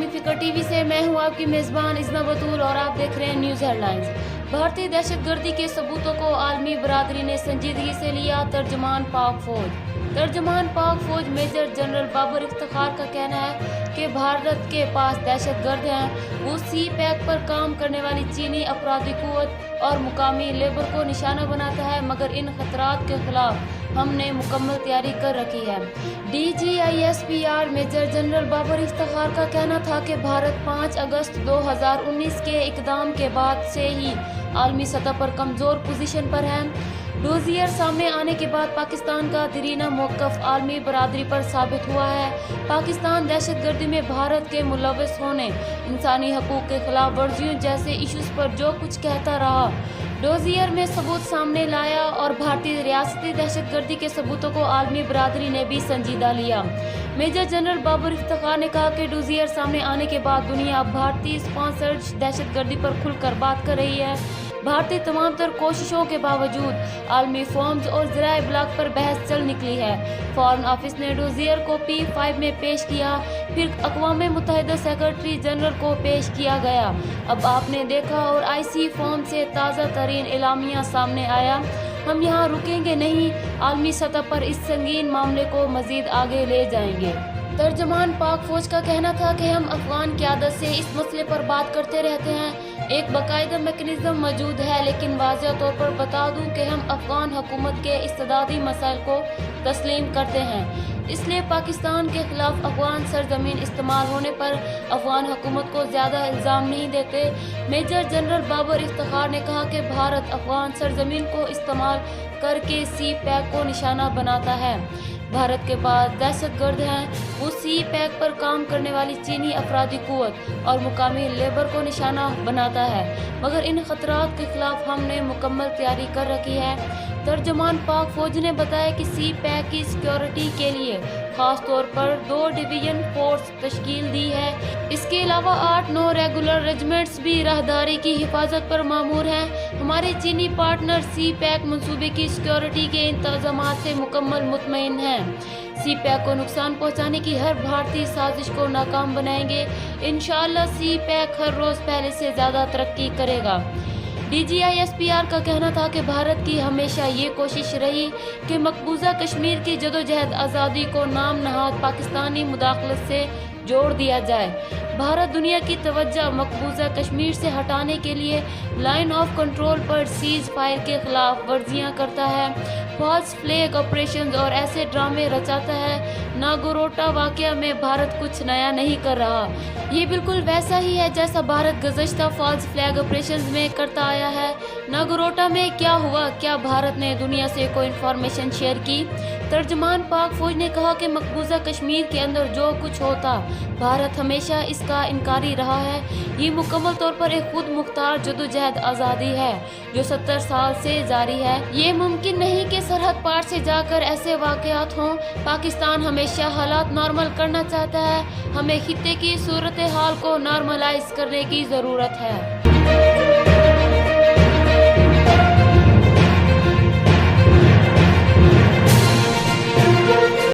मकामी फिकर टीवी से मैं हूं आपकी मेज़बान इज़्ना बतूल और आप देख रहे हैं न्यूज़ हेडलाइंस। भारतीय दहशतगर्दी के सबूतों को आलमी बरादरी ने संजीदगी से लिया। तर्जमान पाक फौज मेजर जनरल बाबर इफ्तिखार का कहना है कि भारत के पास दहशतगर्द हैं। वो सी पैक पर काम करने वाली चीनी अपराधी कुव्वत और मुकामी लेबर को निशाना बनाता है, मगर इन खतरात के खिलाफ हमने मुकम्मल तैयारी कर रखी है। DGISPR major general Babar Iftikhar का कहना था कि भारत 5 अगस्त 2019 के इक़दाम के बाद से ही आलमी सतह पर कमज़ोर पोजीशन पर है। डोजियर सामने आने के बाद पाकिस्तान का दरीना मौक़िफ़ आलमी बरादरी पर साबित हुआ है। पाकिस्तान दहशतगर्दी में भारत के मुलव्वस होने, इंसानी हकूक़ के खिलाफ वर्जियों जैसे इशूज़ पर जो कुछ कहता रहा, डोजियर में सबूत सामने लाया और भारतीय रियासती दहशतगर्दी के सबूतों को आलमी बरादरी ने भी संजीदा लिया। मेजर जनरल बाबर इफ्तिखार ने कहा कि डोजियर सामने आने के बाद दुनिया अब भारतीय स्पॉन्सर्ड दहशतगर्दी पर खुलकर बात कर रही है। भारतीय तमाम तर कोशिशों के बावजूद आलमी फॉर्म्स और ज़राए ब्लॉग पर बहस चल निकली है। फॉरेन ऑफिस ने डोजियर को P5 में पेश किया, फिर अक़वाम मुत्तहिदा सेक्रेटरी जनरल को पेश किया गया। अब आपने देखा और IC फॉर्म से ताज़ा तरीन एलामिया सामने आया। हम यहाँ रुकेंगे नहीं, आलमी सतह पर इस संगीन मामले को मज़ीद आगे ले जाएंगे। तर्जमान पाक फौज का कहना था कि हम अफगान क़यादत से इस मसले पर बात करते रहते हैं। एक बाकायदा मैकेनिज़्म मौजूद है, लेकिन वाज़ेह तौर पर बता दूं कि हम अफगान हुकूमत के इस्तिदादी मसाइल को तस्लीम करते हैं। इसलिए पाकिस्तान के खिलाफ अफगान सरजमीन इस्तेमाल होने पर अफगान हुकूमत को ज़्यादा इल्ज़ाम नहीं देते। मेजर जनरल बाबर इफ्तिखार ने कहा कि भारत अफगान सरजमीन को इस्तेमाल करके सी पैक को निशाना बनाता है। भारत के पास दहशतगर्द हैं। वो सी पैक पर काम करने वाली चीनी अपराधी कुव्वत और मुकामी लेबर को निशाना बनाता है, मगर इन खतरात के खिलाफ हमने मुकम्मल तैयारी कर रखी है। तर्जमान पाक फौज ने बताया कि सी पैक की सिक्योरिटी के लिए खास तौर पर 2 डिवीजन फोर्स तश्कील दी है। इसके अलावा 8-9 रेगुलर रेजिमेंट्स भी राहदारी की हिफाजत पर मामूर हैं। हमारे चीनी पार्टनर सी पैक मंसूबे की सिक्योरिटी के इंतजामात से मुकम्मल मुतमईन हैं। सी पैक को नुकसान पहुंचाने की हर भारतीय साजिश को नाकाम बनाएंगे। इंशाअल्लाह सी पैक हर रोज़ पहले से ज़्यादा तरक्की करेगा। DGISPR का कहना था कि भारत की हमेशा ये कोशिश रही कि मकबूजा कश्मीर की जदोजहद आज़ादी को नाम नहाद पाकिस्तानी मुदाखलत से जोड़ दिया जाए। भारत दुनिया की तवज्जो मकबूजा कश्मीर से हटाने के लिए लाइन ऑफ कंट्रोल पर सीज फायर के खिलाफ वर्जियां करता है, फॉल्स फ्लैग ऑपरेशंस और ऐसे ड्रामे रचाता है। नागोरोटा वाक़या में भारत कुछ नया नहीं कर रहा। ये बिल्कुल वैसा ही है जैसा भारत गुज़श्ता फॉल्स फ्लैग ऑपरेशंस में करता आया है। नागोरोटा में क्या हुआ? क्या भारत ने दुनिया से कोई इन्फॉर्मेशन शेयर की? तर्जमान पाक फौज ने कहा कि मकबूजा कश्मीर के अंदर जो कुछ होता, भारत हमेशा इसका इनकारी रहा है। ये मुकम्मल तौर पर एक खुद मुख्तार जदोजहद आज़ादी है जो 70 साल से जारी है। ये मुमकिन नहीं कि सरहद पार से जाकर ऐसे वाक़यात हों। पाकिस्तान हमेशा हालात नॉर्मल करना चाहता है। हमें खित्ते की सूरत हाल को नॉर्मलाइज करने की ज़रूरत है।